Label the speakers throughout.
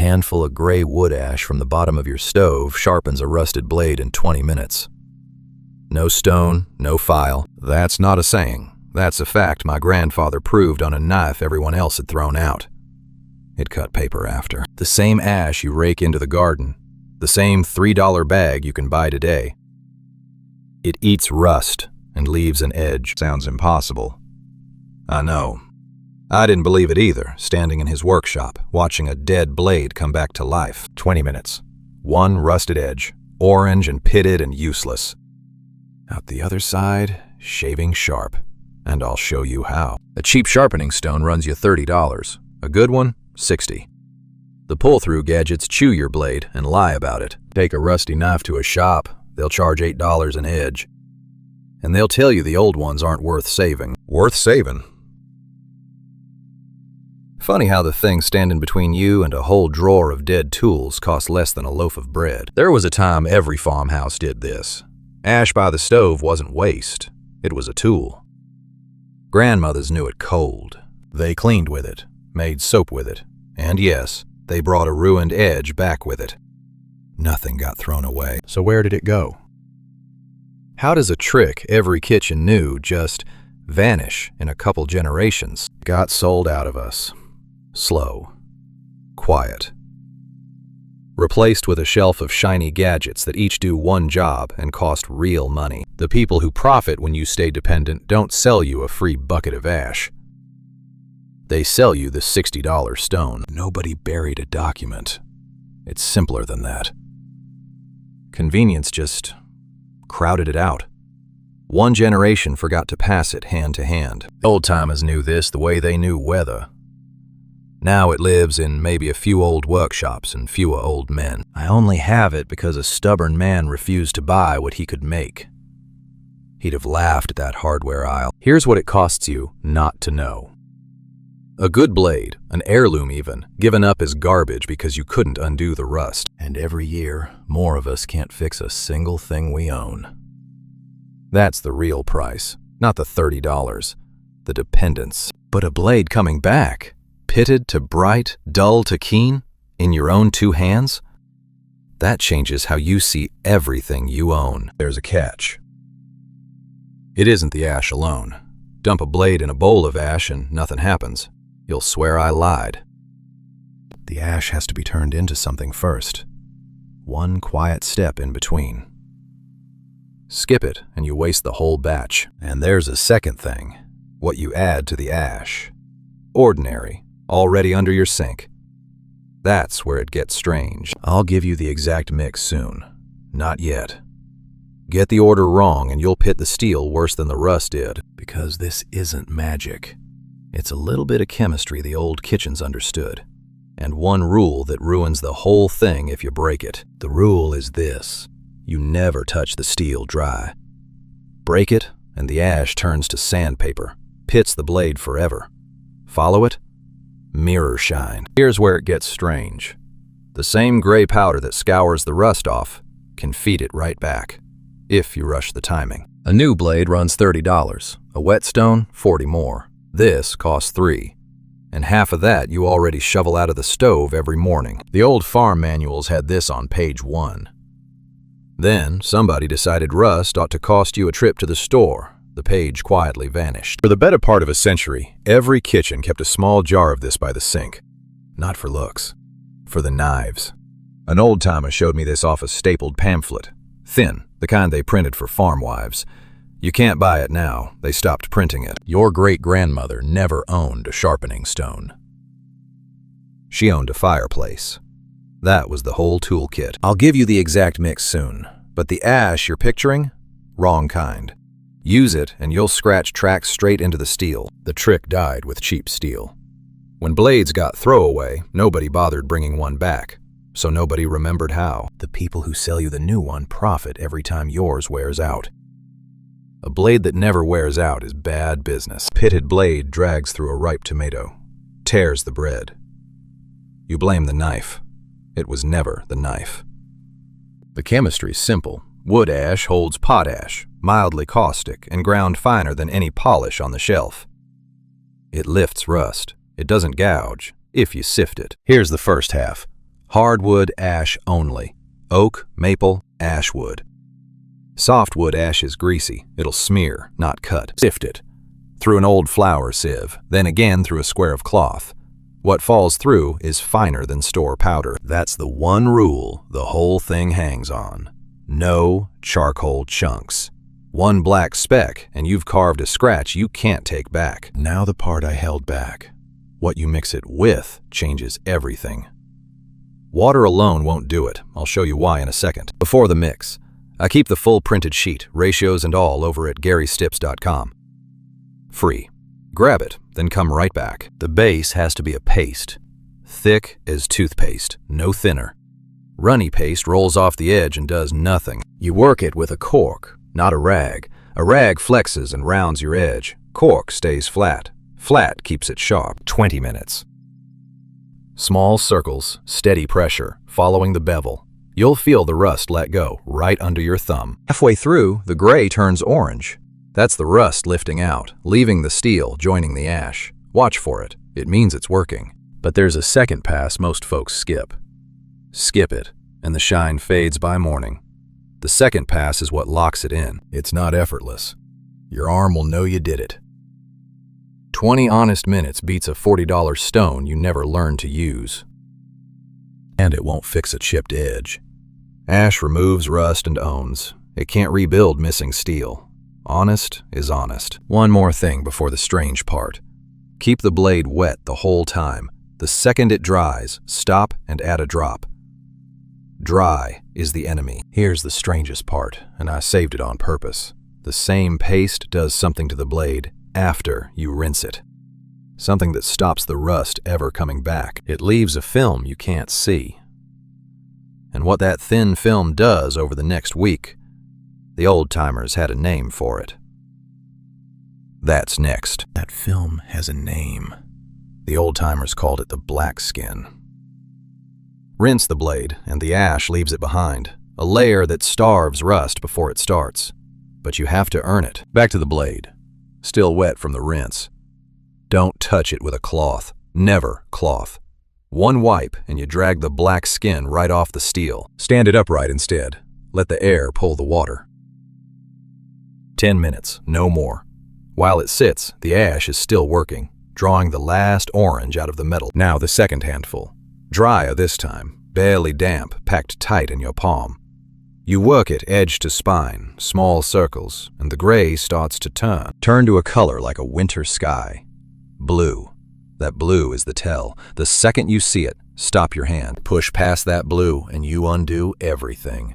Speaker 1: handful of gray wood ash from the bottom of your stove sharpens a rusted blade in 20 minutes. No stone, no file. That's not a saying. That's a fact my grandfather proved on a knife everyone else had thrown out. It cut paper after. The same ash you rake into the garden. The same $3 bag you can buy today. It eats rust and leaves an edge. Sounds impossible. I know. I didn't believe it either, standing in his workshop, watching a dead blade come back to life. 20 minutes. One rusted edge, orange and pitted and useless. Out the other side, shaving sharp. And I'll show you how. A cheap sharpening stone runs you $30. A good one, $60. The pull-through gadgets chew your blade and lie about it. Take a rusty knife to a shop, they'll charge $8 an edge. And they'll tell you the old ones aren't worth saving. Worth saving? Funny how the thing standing between you and a whole drawer of dead tools costs less than a loaf of bread. There was a time every farmhouse did this. Ash by the stove wasn't waste. It was a tool. Grandmothers knew it cold. They cleaned with it, made soap with it, and yes, they brought a ruined edge back with it. Nothing got thrown away. So where did it go? How does a trick every kitchen knew just vanish in a couple generations? Got sold out of us. Slow. Quiet. Replaced with a shelf of shiny gadgets that each do one job and cost real money. The people who profit when you stay dependent don't sell you a free bucket of ash. They sell you the $60 stone. Nobody buried a document. It's simpler than that. Convenience just crowded it out. One generation forgot to pass it hand to hand. Old-timers knew this the way they knew weather. Now it lives in maybe a few old workshops and fewer old men. I only have it because a stubborn man refused to buy what he could make. He'd have laughed at that hardware aisle. Here's what it costs you not to know. A good blade, an heirloom even, given up as garbage because you couldn't undo the rust. And every year, more of us can't fix a single thing we own. That's the real price, not the $30, the dependence. But a blade coming back, pitted to bright, dull to keen, in your own two hands, that changes how you see everything you own. There's a catch. It isn't the ash alone. Dump a blade in a bowl of ash and nothing happens. You'll swear I lied. The ash has to be turned into something first. One quiet step in between. Skip it and you waste the whole batch. And there's a second thing, what you add to the ash. Ordinary, already under your sink. That's where it gets strange. I'll give you the exact mix soon. Not yet. Get the order wrong and you'll pit the steel worse than the rust did. Because this isn't magic. It's a little bit of chemistry the old kitchens understood. And one rule that ruins the whole thing if you break it. The rule is this. You never touch the steel dry. Break it and the ash turns to sandpaper. Pits the blade forever. Follow it? Mirror shine. Here's where it gets strange. The same gray powder that scours the rust off can feed it right back, if you rush the timing. A new blade runs $30, a whetstone, $40 more. This costs $3, and half of that you already shovel out of the stove every morning. The old farm manuals had this on page 1. Then somebody decided rust ought to cost you a trip to the store. The page quietly vanished. For the better part of a century, every kitchen kept a small jar of this by the sink. Not for looks, for the knives. An old-timer showed me this off a stapled pamphlet. Thin, the kind they printed for farm wives. You can't buy it now, they stopped printing it. Your great-grandmother never owned a sharpening stone. She owned a fireplace. That was the whole toolkit. I'll give you the exact mix soon, but the ash you're picturing? Wrong kind. Use it and you'll scratch tracks straight into the steel. The trick died with cheap steel. When blades got throwaway, nobody bothered bringing one back, so nobody remembered how. The people who sell you the new one profit every time yours wears out. A blade that never wears out is bad business. Pitted blade drags through a ripe tomato, tears the bread. You blame the knife. It was never the knife. The chemistry's simple. Wood ash holds potash, mildly caustic, and ground finer than any polish on the shelf. It lifts rust. It doesn't gouge, if you sift it. Here's the first half. Hardwood ash only. Oak, maple, ash wood. Softwood ash is greasy. It'll smear, not cut. Sift it. Through an old flour sieve, then again through a square of cloth. What falls through is finer than store powder. That's the one rule the whole thing hangs on. No charcoal chunks. One black speck and you've carved a scratch you can't take back. Now the part I held back. What you mix it with changes everything. Water alone won't do it. I'll show you why in a second. Before the mix, I keep the full printed sheet, ratios and all, over at GaryStips.com. Free. Grab it, then come right back. The base has to be a paste. Thick as toothpaste, no thinner. Runny paste rolls off the edge and does nothing. You work it with a cork, not a rag. A rag flexes and rounds your edge. Cork stays flat. Flat keeps it sharp. 20 minutes. Small circles, steady pressure, following the bevel. You'll feel the rust let go right under your thumb. Halfway through, the gray turns orange. That's the rust lifting out, leaving the steel, joining the ash. Watch for it. It means it's working. But there's a second pass most folks skip. Skip it, and the shine fades by morning. The second pass is what locks it in. It's not effortless. Your arm will know you did it. 20 honest minutes beats a $40 stone you never learned to use. And it won't fix a chipped edge. Ash removes rust and owns. It can't rebuild missing steel. Honest is honest. One more thing before the strange part. Keep the blade wet the whole time. The second it dries, stop and add a drop. Dry is the enemy. Here's the strangest part, and I saved it on purpose. The same paste does something to the blade after you rinse it. Something that stops the rust ever coming back. It leaves a film you can't see. And what that thin film does over the next week, the old-timers had a name for it. That's next. That film has a name. The old-timers called it the black skin. Rinse the blade, and the ash leaves it behind, a layer that starves rust before it starts. But you have to earn it. Back to the blade. Still wet from the rinse. Don't touch it with a cloth. Never cloth. One wipe and you drag the black skin right off the steel. Stand it upright instead. Let the air pull the water. 10 minutes, no more. While it sits, the ash is still working, drawing the last orange out of the metal. Now the second handful. Dry this time, barely damp, packed tight in your palm. You work it edge to spine, small circles, and the gray starts to turn to a color like a winter sky. Blue. That blue is the tell. The second you see it, stop your hand. Push past that blue and you undo everything.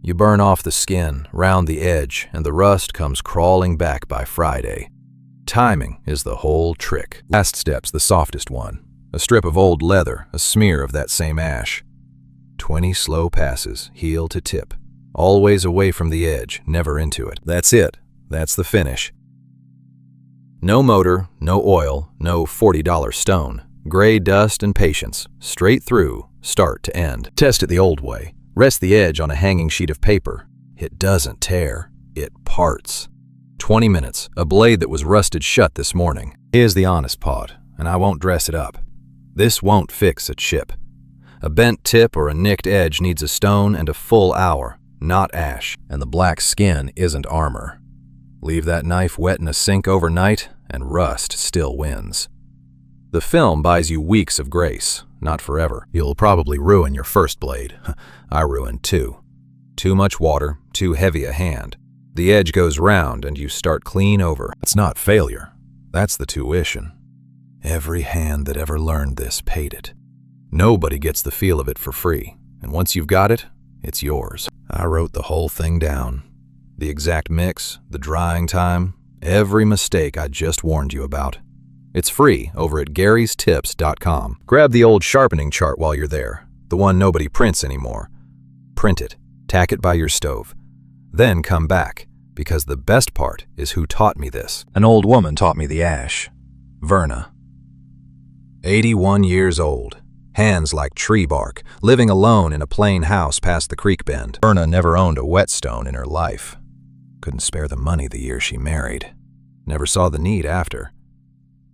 Speaker 1: You burn off the skin, round the edge, and the rust comes crawling back by Friday. Timing is the whole trick. Last step's the softest one. A strip of old leather, a smear of that same ash. 20 slow passes, heel to tip. Always away from the edge, never into it. That's it. That's the finish. No motor, no oil, no $40 stone. Gray dust and patience, straight through, start to end. Test it the old way. Rest the edge on a hanging sheet of paper. It doesn't tear, it parts. 20 minutes, a blade that was rusted shut this morning. Here's the honest part, and I won't dress it up. This won't fix a chip. A bent tip or a nicked edge needs a stone and a full hour, not ash. And the black skin isn't armor. Leave that knife wet in a sink overnight, and rust still wins. The film buys you weeks of grace, not forever. You'll probably ruin your first blade. I ruined two. Too much water, too heavy a hand. The edge goes round and you start clean over. It's not failure. That's the tuition. Every hand that ever learned this paid it. Nobody gets the feel of it for free, and once you've got it, it's yours. I wrote the whole thing down. The exact mix, the drying time, every mistake I just warned you about. It's free over at Gary'sTips.com. Grab the old sharpening chart while you're there, the one nobody prints anymore. Print it, tack it by your stove. Then come back, because the best part is who taught me this. An old woman taught me the ash. Verna. 81 years old. Hands like tree bark, living alone in a plain house past the creek bend. Verna never owned a whetstone in her life. Couldn't spare the money the year she married. Never saw the need after.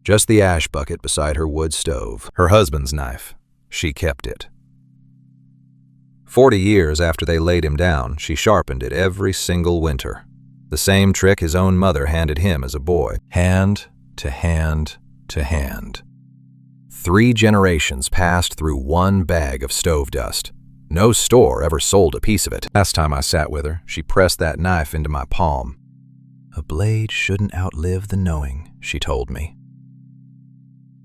Speaker 1: Just the ash bucket beside her wood stove. Her husband's knife. She kept it. 40 years after they laid him down, she sharpened it every single winter. The same trick his own mother handed him as a boy. Hand to hand to hand. 3 generations passed through one bag of stove dust. No store ever sold a piece of it. Last time I sat with her, she pressed that knife into my palm. "A blade shouldn't outlive the knowing," she told me.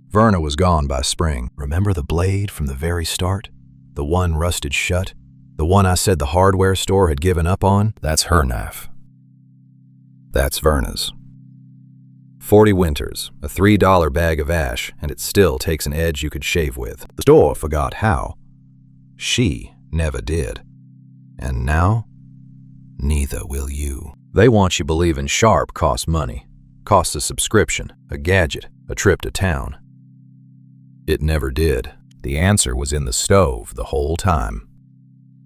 Speaker 1: Verna was gone by spring. Remember the blade from the very start? The one rusted shut? The one I said the hardware store had given up on? That's her knife. That's Verna's. 40 winters, a $3 bag of ash, and it still takes an edge you could shave with. The store forgot how. She never did. And now, neither will you. They want you believing Sharp costs money, costs a subscription, a gadget, a trip to town. It never did. The answer was in the stove the whole time.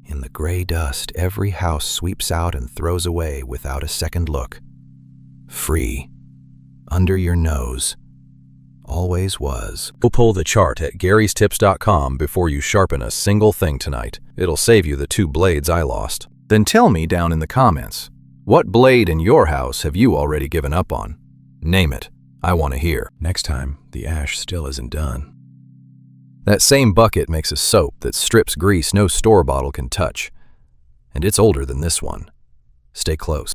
Speaker 1: In the gray dust every house sweeps out and throws away without a second look. Free. Under your nose. Always was. Go pull the chart at garystips.com before you sharpen a single thing tonight. It'll save you the 2 blades I lost. Then tell me down in the comments, what blade in your house have you already given up on? Name it. I want to hear. Next time, the ash still isn't done. That same bucket makes a soap that strips grease no store bottle can touch. And it's older than this one. Stay close.